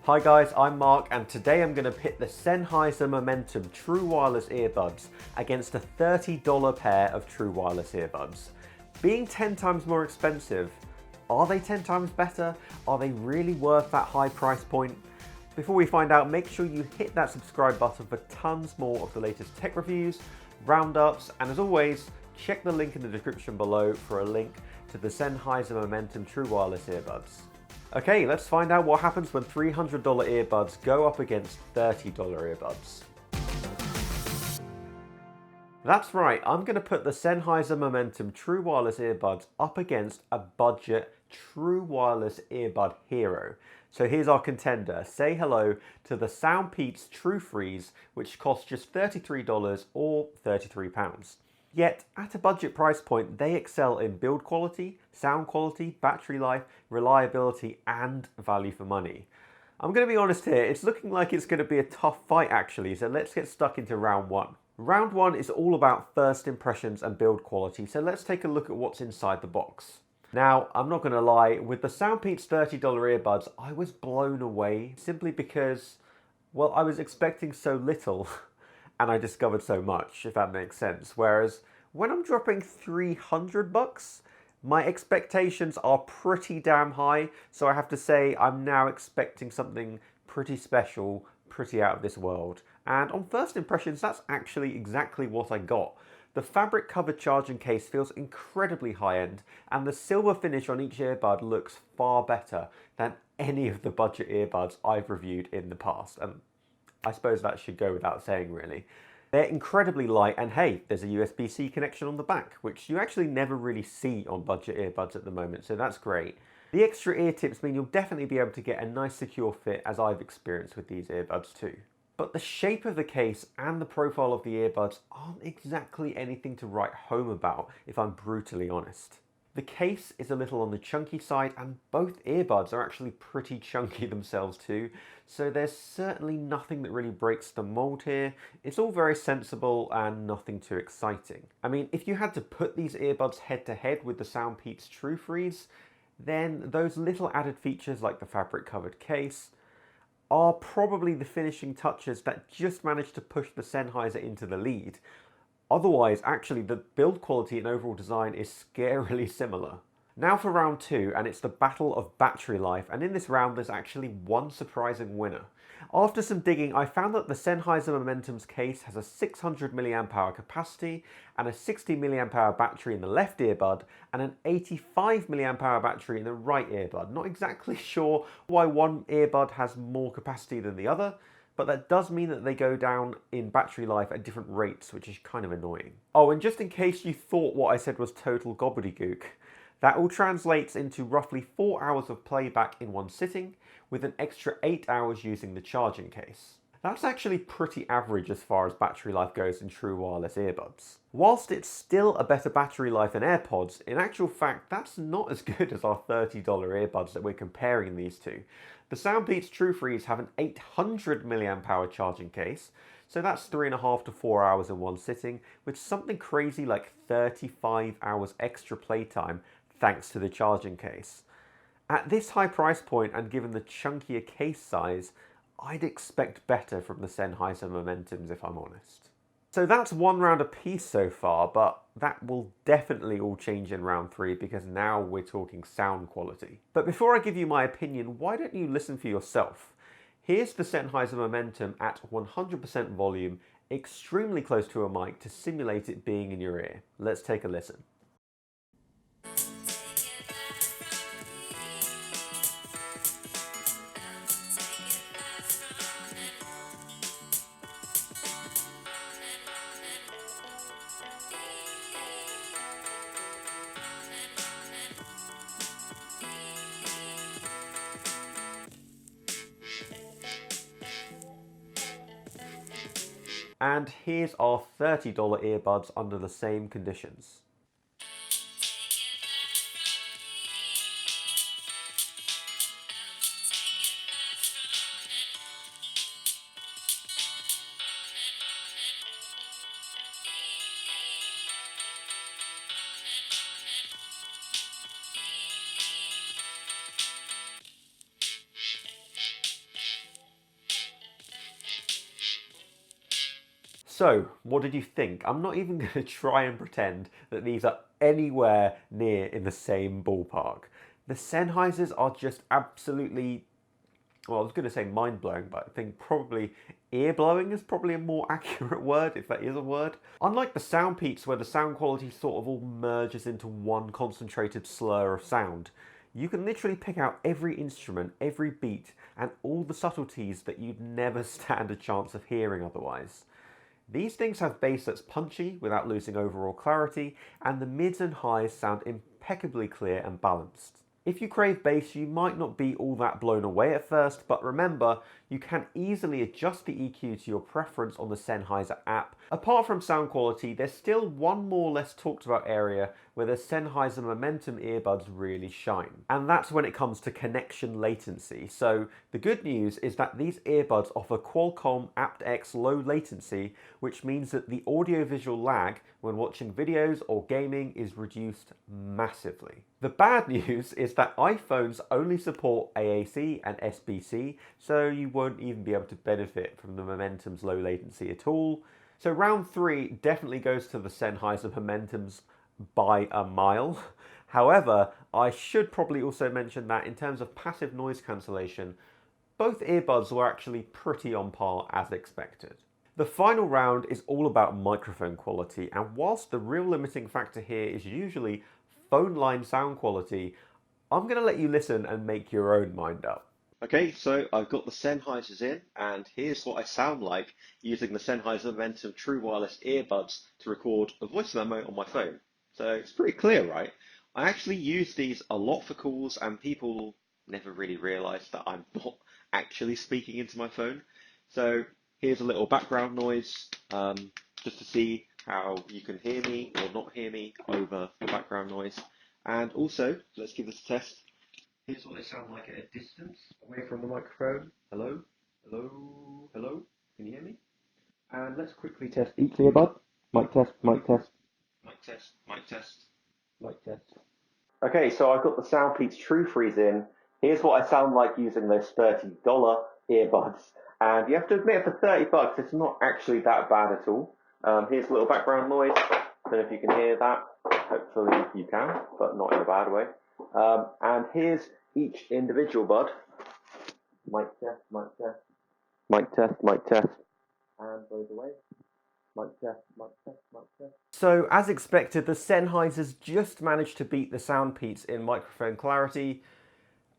Hi guys, I'm Mark and today I'm going to pit the Sennheiser Momentum True Wireless earbuds against a $30 pair of True Wireless earbuds. Being 10 times more expensive, are they 10 times better? Are they really worth that high price point? Before we find out, make sure you hit that subscribe button for tons more of the latest tech reviews, roundups, and as always, check the link in the description below for a link to the Sennheiser Momentum True Wireless earbuds. Okay, let's find out what happens when $300 earbuds go up against $30 earbuds. That's right, I'm going to put the Sennheiser Momentum True Wireless earbuds up against a budget True Wireless earbud hero. So here's our contender. Say hello to the Soundpeats TrueFrees, which cost just $33 or £33. Yet, at a budget price point, they excel in build quality, sound quality, battery life, reliability, and value for money. I'm going to be honest here, it's looking like it's going to be a tough fight actually, so let's get stuck into round one. Round one is all about first impressions and build quality, so let's take a look at what's inside the box. Now, I'm not going to lie, with the Soundpeats $30 earbuds, I was blown away simply because, well, I was expecting so little. And I discovered so much, if that makes sense. Whereas when I'm dropping $300, my expectations are pretty damn high. So I have to say I'm now expecting something pretty special, pretty out of this world. And on first impressions, that's actually exactly what I got. The fabric covered charging case feels incredibly high end, and the silver finish on each earbud looks far better than any of the budget earbuds I've reviewed in the past. And I suppose that should go without saying really. They're incredibly light, and hey, there's a USB-C connection on the back, which you actually never really see on budget earbuds at the moment, so that's great. The extra ear tips mean you'll definitely be able to get a nice secure fit, as I've experienced with these earbuds too. But the shape of the case and the profile of the earbuds aren't exactly anything to write home about, if I'm brutally honest. The case is a little on the chunky side, and both earbuds are actually pretty chunky themselves too, so there's certainly nothing that really breaks the mold here. It's all very sensible and nothing too exciting. I mean, if you had to put these earbuds head to head with the Soundpeats TrueFrees, then those little added features like the fabric covered case are probably the finishing touches that just managed to push the Sennheiser into the lead. Otherwise, actually, the build quality and overall design is scarily similar. Now for round two, and it's the battle of battery life, and in this round there's actually one surprising winner. After some digging, I found that the Sennheiser Momentum's case has a 600 mAh capacity and a 60 mAh battery in the left earbud and an 85 mAh battery in the right earbud. Not exactly sure why one earbud has more capacity than the other, but that does mean that they go down in battery life at different rates, which is kind of annoying. Oh, and just in case you thought what I said was total gobbledygook, that all translates into roughly 4 hours of playback in one sitting, with an extra 8 hours using the charging case. That's actually pretty average as far as battery life goes in true wireless earbuds. Whilst it's still a better battery life than AirPods, in actual fact that's not as good as our $30 earbuds that we're comparing these to. The Soundpeats TrueFrees have an 800 mAh charging case, so that's 3.5 to 4 hours in one sitting, with something crazy like 35 hours extra playtime thanks to the charging case. At this high price point and given the chunkier case size, I'd expect better from the Sennheiser Momentums if I'm honest. So that's one round apiece so far, but that will definitely all change in round three because now we're talking sound quality. But before I give you my opinion, why don't you listen for yourself? Here's the Sennheiser Momentum at 100% volume, extremely close to a mic to simulate it being in your ear. Let's take a listen. And here's our $30 earbuds under the same conditions. So, what did you think? I'm not even going to try and pretend that these are anywhere near in the same ballpark. The Sennheisers are just absolutely, well, I was going to say mind-blowing, but I think probably ear-blowing is probably a more accurate word, if that is a word. Unlike the Soundpeats, where the sound quality sort of all merges into one concentrated slur of sound, you can literally pick out every instrument, every beat, and all the subtleties that you'd never stand a chance of hearing otherwise. These things have bass that's punchy without losing overall clarity, and the mids and highs sound impeccably clear and balanced. If you crave bass, you might not be all that blown away at first, but remember, you can easily adjust the EQ to your preference on the Sennheiser app. Apart from sound quality, there's still one more less talked about area where the Sennheiser Momentum earbuds really shine. And that's when it comes to connection latency. So the good news is that these earbuds offer Qualcomm aptX low latency, which means that the audio-visual lag when watching videos or gaming is reduced massively. The bad news is that iPhones only support AAC and SBC, so you won't even be able to benefit from the Momentum's low latency at all. So round 3 definitely goes to the Sennheiser Momentums by a mile. However, I should probably also mention that in terms of passive noise cancellation, both earbuds were actually pretty on par as expected. The final round is all about microphone quality, and whilst the real limiting factor here is usually phone line sound quality, I'm going to let you listen and make your own mind up. Okay, so I've got the Sennheisers in, and here's what I sound like using the Sennheiser Momentum True Wireless earbuds to record a voice memo on my phone. So it's pretty clear, right? I actually use these a lot for calls, and people never really realise that I'm not actually speaking into my phone. So here's a little background noise, just to see how you can hear me or not hear me over the background noise. And also, let's give this a test. Here's what they sound like at a distance, away from the microphone. Hello? Hello? Hello? Can you hear me? And let's quickly test each earbud. Mic test, mic test. Mic test, mic test, mic test. Okay, so I've got the Soundpeats TrueFrees in. Here's what I sound like using those $30 earbuds. And you have to admit, for $30, it's not actually that bad at all. Here's a little background noise. Don't know if you can hear that. Hopefully you can, but not in a bad way. And here's each individual bud. Mic test, mic test, mic test, mic test, and goes away. Mic test, mic test, mic test. So, as expected, the Sennheisers just managed to beat the Soundpeats in microphone clarity,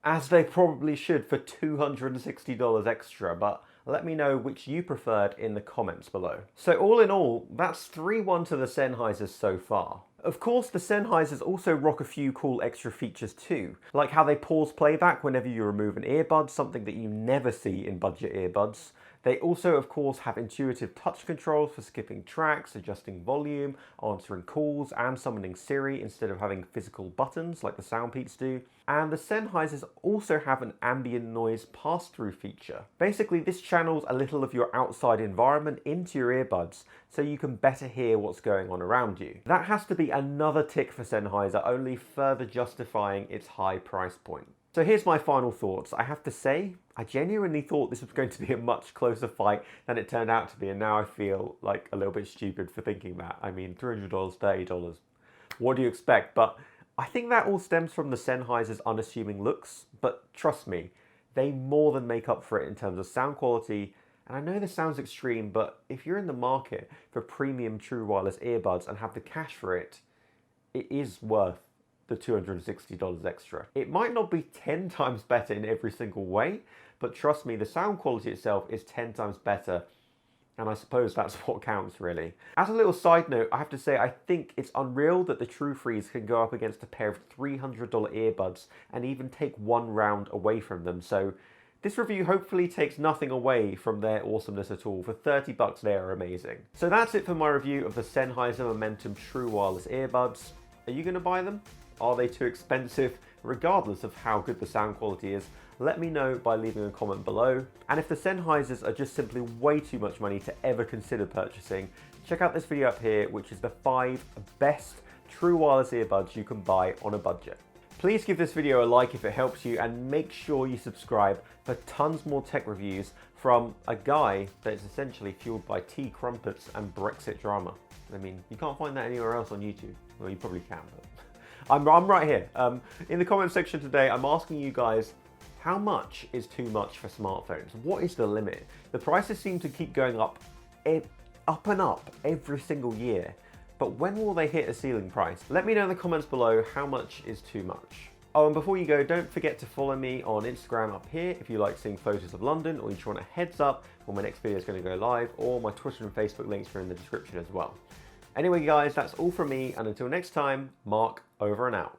as they probably should for $260 extra, but let me know which you preferred in the comments below. So all in all, that's 3-1 to the Sennheisers so far. Of course, the Sennheisers also rock a few cool extra features too, like how they pause playback whenever you remove an earbud, something that you never see in budget earbuds. They also, of course, have intuitive touch controls for skipping tracks, adjusting volume, answering calls, and summoning Siri instead of having physical buttons like the Soundpeats do. And the Sennheisers also have an ambient noise pass-through feature. Basically, this channels a little of your outside environment into your earbuds so you can better hear what's going on around you. That has to be another tick for Sennheiser, only further justifying its high price point. So here's my final thoughts. I have to say, I genuinely thought this was going to be a much closer fight than it turned out to be, and now I feel like a little bit stupid for thinking that. I mean, $300, $30, what do you expect? But I think that all stems from the Sennheiser's unassuming looks, but trust me, they more than make up for it in terms of sound quality. And I know this sounds extreme, but if you're in the market for premium true wireless earbuds and have the cash for it, it is worth the $260 extra. It might not be 10 times better in every single way, but trust me, the sound quality itself is 10 times better, and I suppose that's what counts really. As a little side note, I have to say I think it's unreal that the TrueFrees can go up against a pair of $300 earbuds and even take one round away from them, so this review hopefully takes nothing away from their awesomeness at all. For $30 they are amazing. So that's it for my review of the Sennheiser Momentum True Wireless earbuds. Are you going to buy them? Are they too expensive? Regardless of how good the sound quality is, let me know by leaving a comment below. And if the Sennheisers are just simply way too much money to ever consider purchasing, check out this video up here, which is the 5 best true wireless earbuds you can buy on a budget. Please give this video a like if it helps you, and make sure you subscribe for tons more tech reviews from a guy that is essentially fueled by tea crumpets and Brexit drama. I mean, you can't find that anywhere else on YouTube. Well, you probably can, but I'm right here. In the comment section today, I'm asking you guys, how much is too much for smartphones? What is the limit? The prices seem to keep going up and up every single year. But when will they hit a ceiling price? Let me know in the comments below how much is too much. Oh, and before you go, don't forget to follow me on Instagram up here if you like seeing photos of London, or you just want a heads up when my next video is going to go live, or my Twitter and Facebook links are in the description as well. Anyway guys, that's all from me, and until next time, Mark over and out.